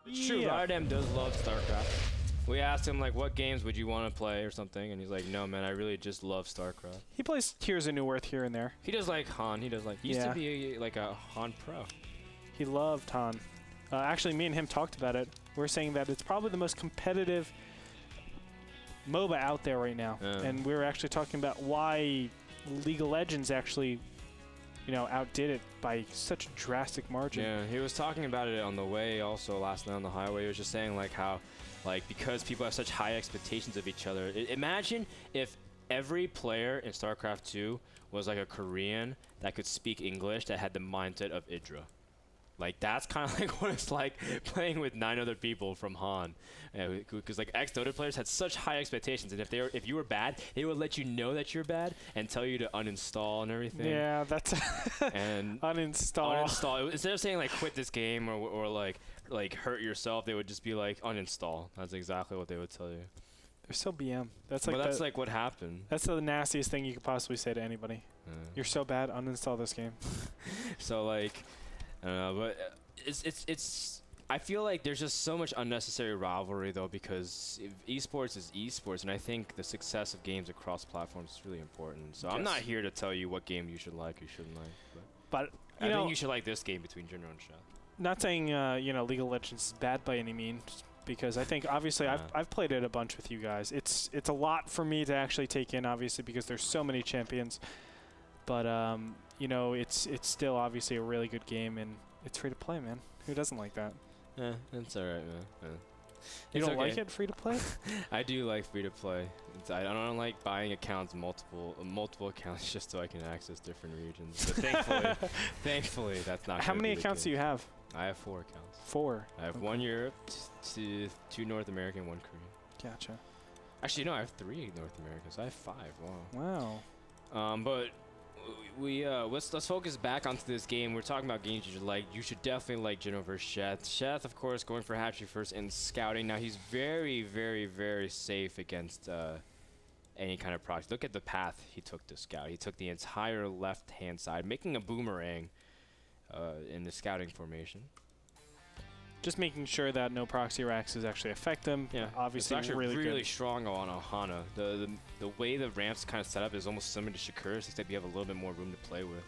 It's true, Rotterdam does love StarCraft. We asked him, like, what games would you want to play or something, and he's like, no, man, I really just love StarCraft. He plays Tears of Newerth here and there. He does like Han. He does like, he used to be like a Han pro. He loved Han. Actually, me and him talked about it. We're saying that it's probably the most competitive MOBA out there right now. And we were actually talking about why League of Legends actually, you know, outdid it by such a drastic margin. Yeah, he was talking about it on the way also last night on the highway. He was just saying like how, like, because people have such high expectations of each other. Imagine if every player in StarCraft 2 was like a Korean that could speak English that had the mindset of Idra. Like, that's kind of like what it's like playing with 9 other people from Han, because like ex-Dota players had such high expectations, and if you were bad, they would let you know that you're bad and tell you to uninstall and everything. Yeah, that's and uninstall. Instead of saying like quit this game or like hurt yourself, they would just be like uninstall. That's exactly what they would tell you. They're so BM. That's like that's like what happened. That's the nastiest thing you could possibly say to anybody. You're so bad, uninstall this game. So like. I don't know, but it's. I feel like there's just so much unnecessary rivalry though, because esports is esports, and I think the success of games across platforms is really important. So I'm not here to tell you what game you should like or shouldn't like. But I think you should like this game between Jinro and Sheth. Not saying you know, League of Legends is bad by any means, because I think obviously I've played it a bunch with you guys. It's a lot for me to actually take in, obviously, because there's so many champions. But you know, it's still obviously a really good game, and it's free to play, man. Who doesn't like that? Yeah, it's alright, man. You don't like it free to play? I do like free to play. I don't like buying accounts, multiple accounts, just so I can access different regions. But thankfully, that's not. How many accounts do you have? I have 4 accounts. 4. I have 1 Europe, 2 North American, 1 Korean. Gotcha. Actually, no, I have 3 North Americans. I have 5. Wow. Wow. But let's focus back onto this game. We're talking about games you should like. You should definitely like Jinro versus Sheth. Sheth, of course, going for hatchery first in scouting. Now he's very, very, very safe against any kind of proxy. Look at the path he took to scout. He took the entire left-hand side, making a boomerang in the scouting formation. Just making sure that no proxy racks actually affect them. Yeah, obviously it's actually really good. strong on Ohana. The way the ramp's kind of set up is almost similar to Shakur's, except you have a little bit more room to play with.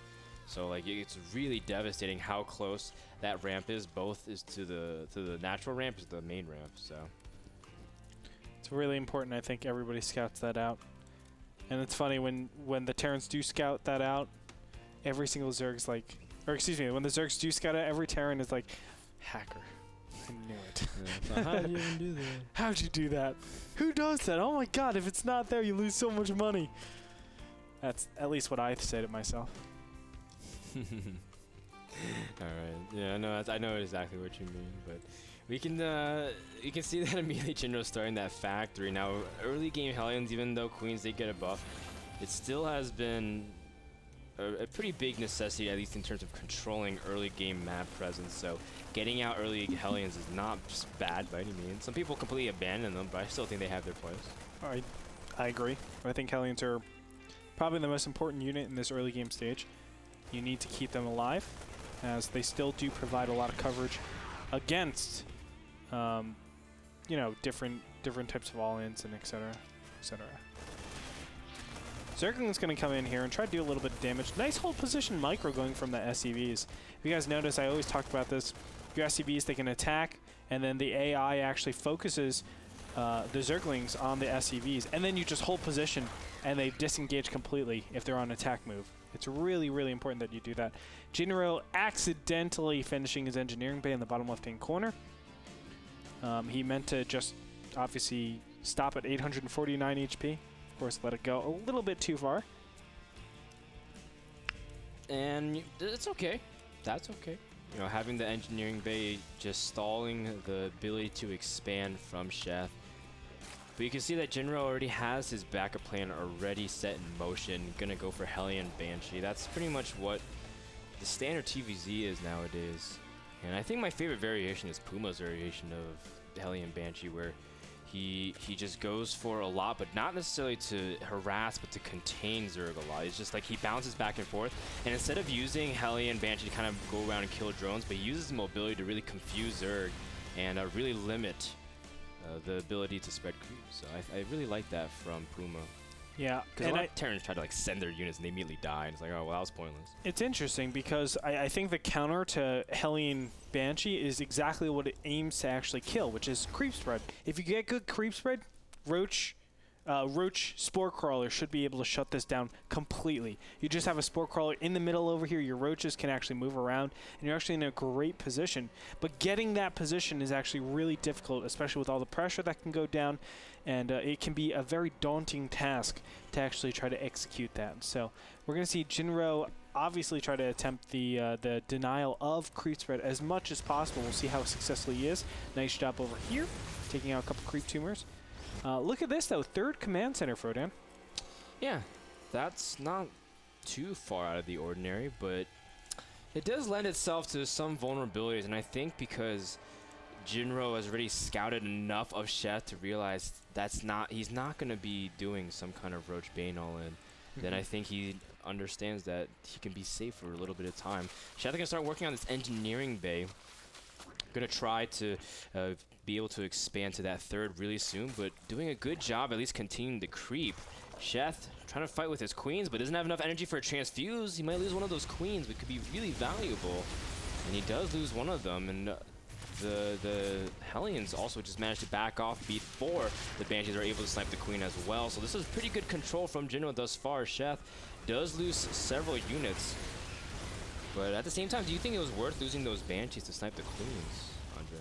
So like it's really devastating how close that ramp is. Both is to the natural ramp is the main ramp. So it's really important. I think everybody scouts that out. And it's funny when the Terrans do scout that out, every single Zerg's like, or excuse me, when the Zergs do scout it, every Terran is like, hacker. I knew it. Yeah, how did you even do that? How'd you do that? Who does that? Oh my god, if it's not there, you lose so much money. That's at least what I say to myself. Alright. Yeah, I know exactly what you mean, but you can see that immediately Jinro's starting that factory. Now, early game Hellions, even though Queens did get a buff, it still has been a pretty big necessity, at least in terms of controlling early game map presence. So getting out early Hellions is not just bad by any means. Some people completely abandon them, but I still think they have their place. I agree. I think Hellions are probably the most important unit in this early game stage. You need to keep them alive, as they still do provide a lot of coverage against, you know, different types of all-ins and etc. etc. Zergling's going to come in here and try to do a little bit of damage. Nice hold position micro going from the SCVs. If you guys notice, I always talk about this. Your SCVs, they can attack, and then the AI actually focuses the Zerglings on the SCVs, and then you just hold position, and they disengage completely if they're on attack move. It's really, really important that you do that. Jinro accidentally finishing his engineering bay in the bottom left-hand corner. He meant to just obviously stop at 849 HP. Of course, let it go a little bit too far. And it's okay. That's okay. You know, having the engineering bay just stalling the ability to expand from Sheth. But you can see that Jinro already has his backup plan already set in motion. Gonna go for Hellion Banshee. That's pretty much what the standard TVZ is nowadays. And I think my favorite variation is Puma's variation of Hellion Banshee, where he just goes for a lot, but not necessarily to harass, but to contain Zerg a lot. It's just like he bounces back and forth, and instead of using Hellion Banshee to kind of go around and kill drones, but he uses mobility to really confuse Zerg and really limit the ability to spread creep. So I really like that from Puma. Yeah, because a lot of Terrans try to like send their units and they immediately die, and it's like, oh well, that was pointless. It's interesting because I think the counter to Hellion Banshee is exactly what it aims to actually kill, which is creep spread. If you get good creep spread, Roach Spore Crawler should be able to shut this down completely. You just have a Spore Crawler in the middle over here, your Roaches can actually move around, and you're actually in a great position. But getting that position is actually really difficult, especially with all the pressure that can go down, and it can be a very daunting task to actually try to execute that. So we're going to see Jinro obviously try to attempt the denial of creep spread as much as possible. We'll see how successful he is. Nice job over here, taking out a couple creep tumors. Look at this, though. 3rd command center, Frodan. Yeah, that's not too far out of the ordinary, but it does lend itself to some vulnerabilities, and I think because Jinro has already scouted enough of Sheth to realize he's not going to be doing some kind of Roach Bane all-in, then I think he understands that he can be safe for a little bit of time. Sheth is going to start working on this engineering bay. Going to try to be able to expand to that 3rd really soon, but doing a good job at least continuing the creep. Sheth trying to fight with his queens, but doesn't have enough energy for a transfuse. He might lose one of those queens, but could be really valuable. And he does lose one of them, and the Hellions also just managed to back off before the Banshees are able to snipe the queen as well. So this is pretty good control from Jinro thus far. Sheth does lose several units. But at the same time, do you think it was worth losing those Banshees to snipe the queens, Andre?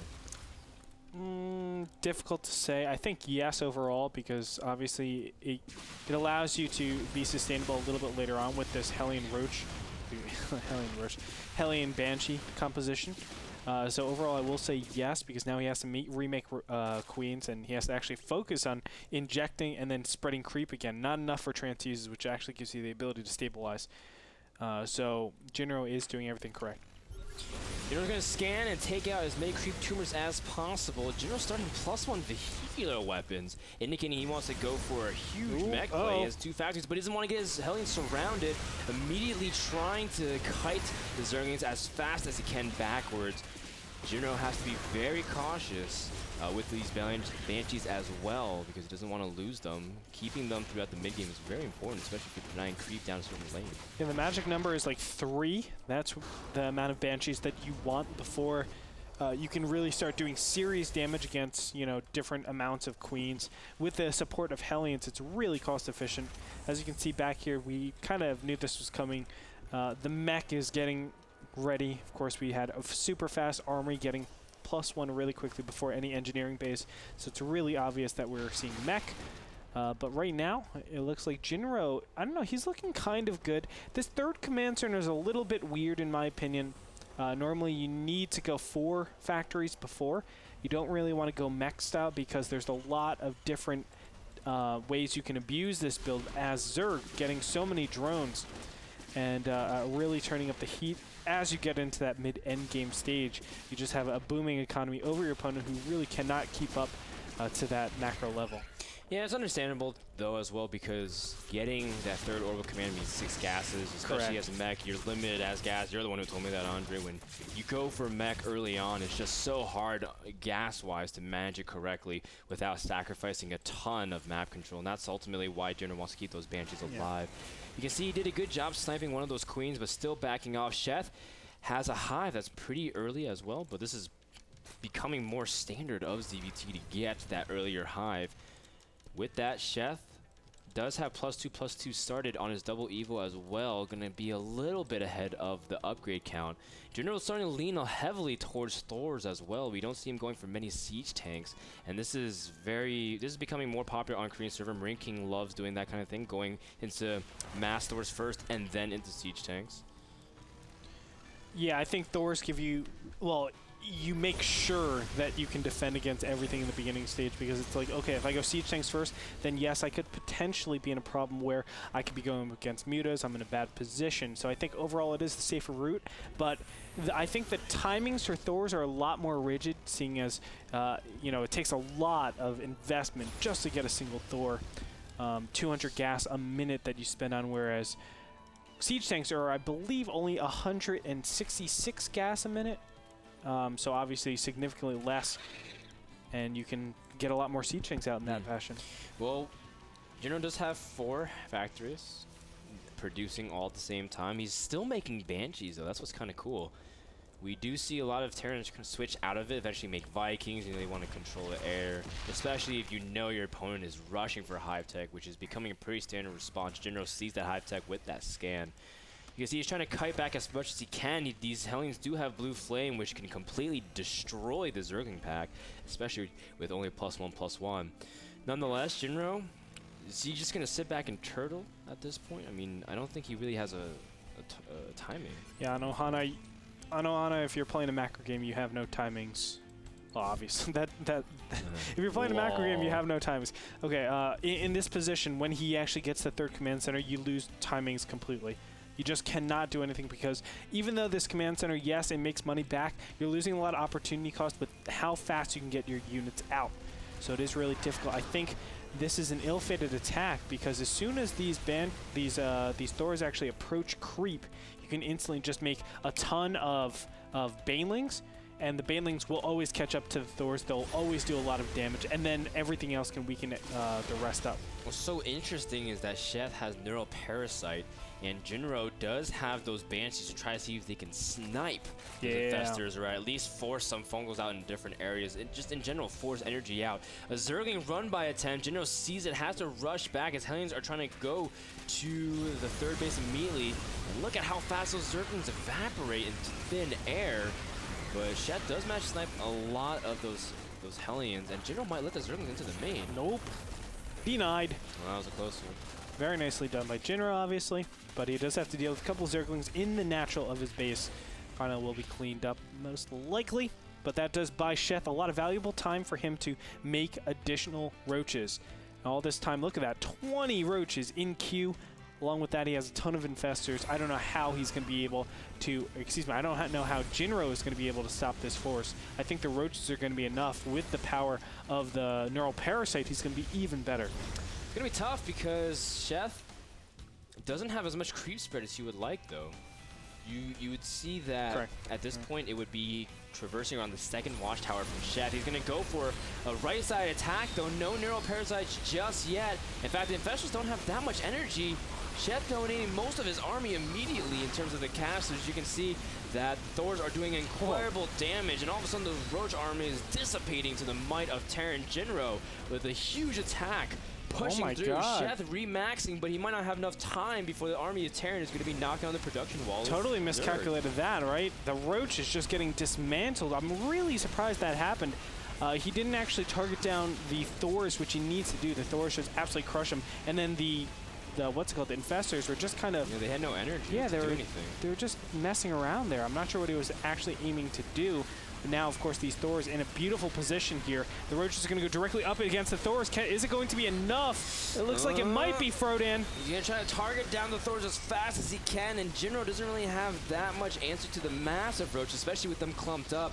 Difficult to say. I think yes overall, because obviously it allows you to be sustainable a little bit later on with this Hellion Hellion Banshee composition. So overall, I will say yes, because now he has to remake queens, and he has to actually focus on injecting and then spreading creep again. Not enough for transfuses, which actually gives you the ability to stabilize. So Jinro is doing everything correct. Jinro's going to scan and take out as many creep tumors as possible. Jinro's starting +1 vehicular weapons, indicating he wants to go for a huge mech play. He has 2 factories, but he doesn't want to get his Hellions surrounded. Immediately trying to kite the Zerglings as fast as he can backwards. Jinro has to be very cautious with these Banshees as well, because he doesn't want to lose them. Keeping them throughout the mid-game is very important, especially if you're denying creep down a certain lane. Yeah, the magic number is like 3. That's the amount of Banshees that you want before you can really start doing serious damage against, different amounts of queens. With the support of Hellions, it's really cost efficient. As you can see back here, we kind of knew this was coming. The mech is getting ready. Of course, we had a super fast armory getting +1 really quickly before any engineering base, so it's really obvious that we're seeing mech. But right now, it looks like Jinro, I don't know, he's looking kind of good. This 3rd command center is a little bit weird in my opinion. Normally you need to go 4 factories before. You don't really want to go mech style, because there's a lot of different ways you can abuse this build as Zerg, getting so many drones and really turning up the heat. As you get into that mid-end game stage, you just have a booming economy over your opponent who really cannot keep up to that macro level. Yeah, it's understandable, though, as well, because getting that 3rd orbital command means 6 gases, especially as a mech. You're limited as gas. You're the one who told me that, Andre. When you go for mech early on, it's just so hard gas-wise to manage it correctly without sacrificing a ton of map control, and that's ultimately why Jinro wants to keep those Banshees alive. You can see he did a good job sniping one of those queens, but still backing off. Sheth has a hive that's pretty early as well, but this is becoming more standard of ZVT to get that earlier hive. With that, Sheth does have +2/+2 started on his double evil as well. Going to be a little bit ahead of the upgrade count. Jinro is starting to lean heavily towards Thors as well. We don't see him going for many siege tanks, and this is becoming more popular on Korean server. Marine King loves doing that kind of thing, going into mass Thors first and then into siege tanks. Yeah, I think Thors give you, well, you make sure that you can defend against everything in the beginning stage, because it's like, okay, if I go siege tanks first, then yes, I could potentially be in a problem where I could be going against mutas. I'm in a bad position. So I think overall it is the safer route, but I think the timings for Thors are a lot more rigid, seeing as, it takes a lot of investment just to get a single Thor. 200 gas a minute that you spend on, whereas siege tanks are, I believe, only 166 gas a minute. so obviously significantly less, and you can get a lot more siege tanks out in that fashion. Well, Jinro does have 4 factories producing all at the same time. He's still making Banshees, though. That's what's kind of cool. We do see a lot of Terrans switch out of it, eventually make Vikings, they want to control the air, especially if you know your opponent is rushing for Hive Tech, which is becoming a pretty standard response. Jinro sees that Hive Tech with that scan. You can see he's trying to kite back as much as he can. These Hellions do have Blue Flame, which can completely destroy the Zergling pack, especially with only +1/+1. Nonetheless, Jinro, is he just going to sit back and turtle at this point? I mean, I don't think he really has a timing. Yeah, I know, Ana, if you're playing a macro game, you have no timings. Well, obviously, if you're playing a macro game, you have no timings. Okay, in this position, when he actually gets the 3rd command center, you lose timings completely. You just cannot do anything because even though this command center, yes, it makes money back, you're losing a lot of opportunity cost with how fast you can get your units out. So it is really difficult. I think this is an ill-fated attack because as soon as these Thors actually approach creep, you can instantly just make a ton of Banelings, and the Banelings will always catch up to the Thors. They'll always do a lot of damage, and then everything else can weaken the rest up. What's so interesting is that Sheth has Neural Parasite, and Jinro does have those Banshees to try to see if they can snipe the Infestors, or at least force some fungals out in different areas, and just in general force energy out. A Zergling run by attempt, Jinro sees it, has to rush back as Hellions are trying to go to the 3rd base immediately. And look at how fast those Zerglings evaporate into thin air. But Sheth does match snipe a lot of those Hellions, and Jinro might let the Zerglings into the main. Nope. Denied. Well, that was a close one. Very nicely done by Jinro, obviously, but he does have to deal with a couple of Zerglings in the natural of his base. Karna will be cleaned up most likely, but that does buy Sheth a lot of valuable time for him to make additional roaches. And all this time, look at that, 20 roaches in queue. Along with that, he has a ton of infestors. I don't know how he's going to be able to, I don't know how Jinro is going to be able to stop this force. I think the roaches are going to be enough. With the power of the Neural Parasite, he's going to be even better. It's going to be tough because Sheth doesn't have as much creep spread as you would like, though. You would see that at this point it would be traversing around the 2nd watchtower from Sheth. He's going to go for a right side attack, though no Neural Parasites just yet. In fact, the Infestors don't have that much energy. Sheth donating most of his army immediately in terms of the casters. You can see that Thors are doing incredible damage, and all of a sudden the Roach army is dissipating to the might of Terran Jinro with a huge attack. Pushing through, Sheth remaxing, but he might not have enough time before the army of Terran is going to be knocking on the production wall. Totally miscalculated that, right? The Roach is just getting dismantled. I'm really surprised that happened. He didn't actually target down the Thors, which he needs to do. The Thors just absolutely crush him. And then the what's it called? The Infestors were just kind of... Yeah, they had no energy to do anything. They were just messing around there. I'm not sure what he was actually aiming to do. But now, of course, these Thors in a beautiful position here. The Roaches are going to go directly up against the Thors. Is it going to be enough? It looks like it might be, Frodan. He's going to try to target down the Thors as fast as he can, and Jinro doesn't really have that much answer to the massive Roach, especially with them clumped up.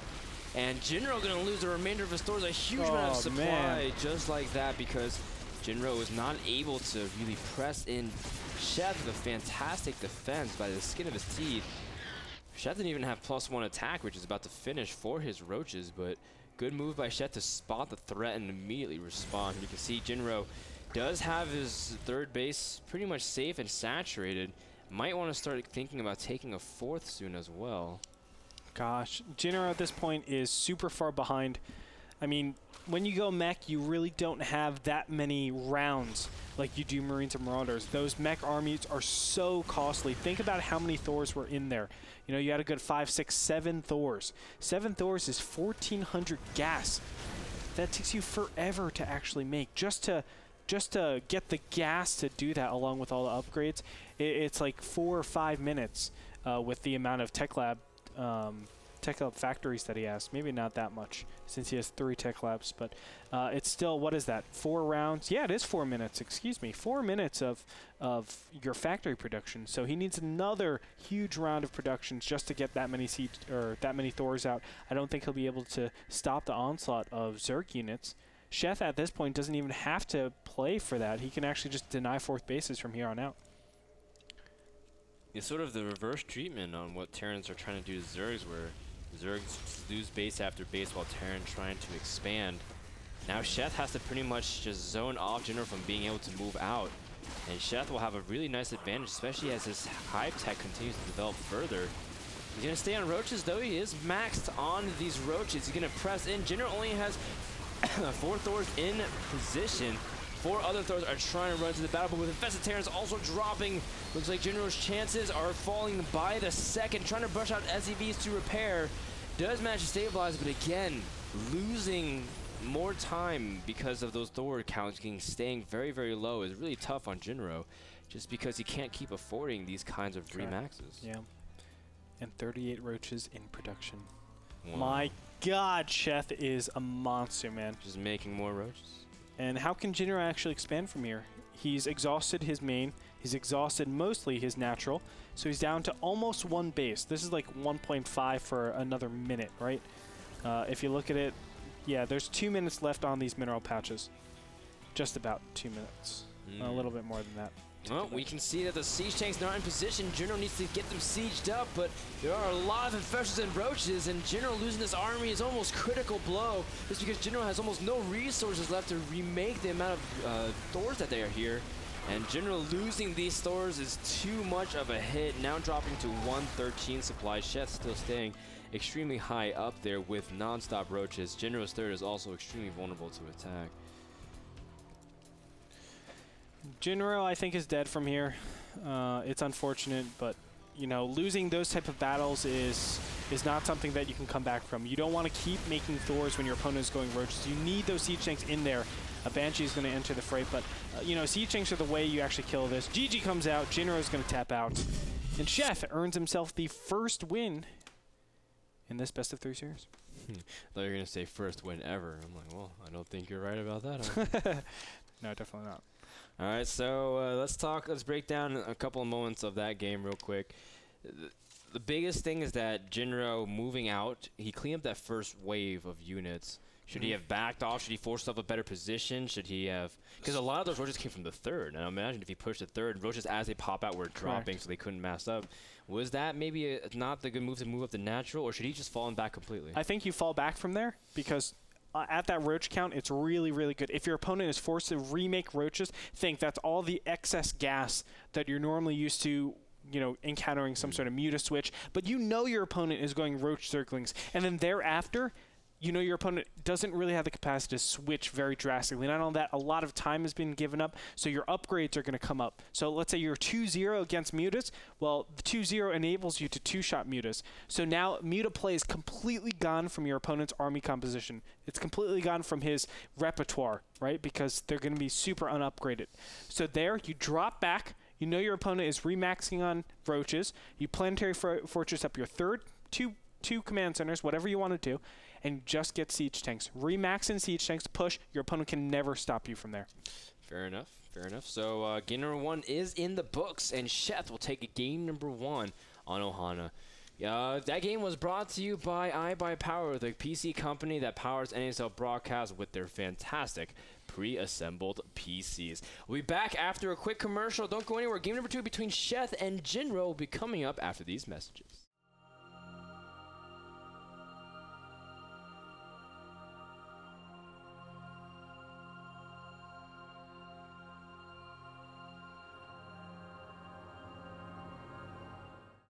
And Jinro going to lose the remainder of his Thors, a huge amount of supply, just like that, because Jinro is not able to really press in Sheth with a fantastic defense by the skin of his teeth. Sheth didn't even have +1 attack, which is about to finish for his Roaches, but good move by Sheth to spot the threat and immediately respond. You can see Jinro does have his 3rd base pretty much safe and saturated. Might want to start thinking about taking a 4th soon as well. Gosh, Jinro at this point is super far behind. I mean, when you go mech, you really don't have that many rounds like you do Marines and Marauders. Those mech armies are so costly. Think about how many Thors were in there. You know, you had a good 5, 6, 7 Thors. 7 Thors is 1,400 gas. That takes you forever to actually make. Just to get the gas to do that, along with all the upgrades, it's like 4 or 5 minutes with the amount of tech lab factories that he has. Maybe not that much since he has 3 tech labs, but it's still, what is that, 4 rounds? Yeah, it is 4 minutes, excuse me. 4 minutes of your factory production. So he needs another huge round of productions just to get that many that many Thors out. I don't think he'll be able to stop the onslaught of Zerg units. Sheth at this point doesn't even have to play for that. He can actually just deny 4th bases from here on out. It's sort of the reverse treatment on what Terrans are trying to do to Zergs, where Zergs lose base after base while Terran trying to expand. Now Sheth has to pretty much just zone off Jinro from being able to move out. And Sheth will have a really nice advantage, especially as his hive tech continues to develop further. He's going to stay on roaches, though. He is maxed on these roaches. He's going to press in. Jinro only has 4 Thors in position. 4 other Thors are trying to run to the battle, but with Infested Terrans also dropping, looks like Jinro's chances are falling by the second. Trying to brush out SEVs to repair. Does manage to stabilize, but again, losing more time because of those Thor counts staying very, very low is really tough on Jinro, just because he can't keep affording these kinds of remaxes. Yeah. And 38 roaches in production. Wow. My God, Sheth is a monster, man. Just making more roaches. And how can Jinro actually expand from here? He's exhausted his main. He's exhausted mostly his natural. So he's down to almost 1 base. This is like 1.5 for another minute, right? If you look at it, yeah, there's 2 minutes left on these mineral patches. Just about 2 minutes. A little bit more than that. Well, we can see that the siege tank's not in position. Jinro needs to get them sieged up, but there are a lot of infections and roaches, and Jinro losing this army is almost critical blow, just because Jinro has almost no resources left to remake the amount of Thors that they are here. And Jinro losing these Thors is too much of a hit. Now dropping to 113 supply. Sheth still staying extremely high up there with non-stop roaches. Jinro's third is also extremely vulnerable to attack. Jinro, I think, is dead from here. It's unfortunate, but you know, losing those type of battles is not something that you can come back from. You don't want to keep making Thors when your opponent is going roaches. You need those siege tanks in there. A Banshee is going to enter the fray, but you know, siege tanks are the way you actually kill this. GG comes out. Jinro is going to tap out, and Sheth earns himself the first win in this best of 3 series. I thought you were going to say first win ever. I'm like, well, I don't think you're right about that. No, definitely not. All right, so let's break down a couple of moments of that game real quick. The biggest thing is that Jinro moving out, he cleaned up that first wave of units. Should he have backed off? Should he force himself a better position? Should he have... Because a lot of those roaches came from the third. And I imagine if he pushed the third, roaches as they pop out were dropping, so they couldn't mass up. Was that maybe not the good move to move up the natural, or should he just fall back completely? I think you fall back from there because... at that roach count, it's really, really good. If your opponent is forced to remake roaches, think that's all the excess gas that you're normally used to, you know, encountering some sort of muta switch. But you know your opponent is going roach circlings. And then thereafter, you know your opponent doesn't really have the capacity to switch very drastically. Not only that, a lot of time has been given up, so your upgrades are going to come up. So let's say you're 2-0 against mutas. Well, the 2-0 enables you to 2-shot mutas. So now muta play is completely gone from your opponent's army composition. It's completely gone from his repertoire, right? Because they're going to be super unupgraded. So there, you drop back. You know your opponent is remaxing on roaches. You planetary fortress up your third, two command centers, whatever you want to do, and just get siege tanks. Remax in siege tanks, push. Your opponent can never stop you from there. Fair enough. Fair enough. So game number 1 is in the books, and Sheth will take game number 1 on Ohana. That game was brought to you by iBuyPower, the PC company that powers NASL broadcasts with their fantastic pre-assembled PCs. We'll be back after a quick commercial. Don't go anywhere. Game number 2 between Sheth and Jinro will be coming up after these messages.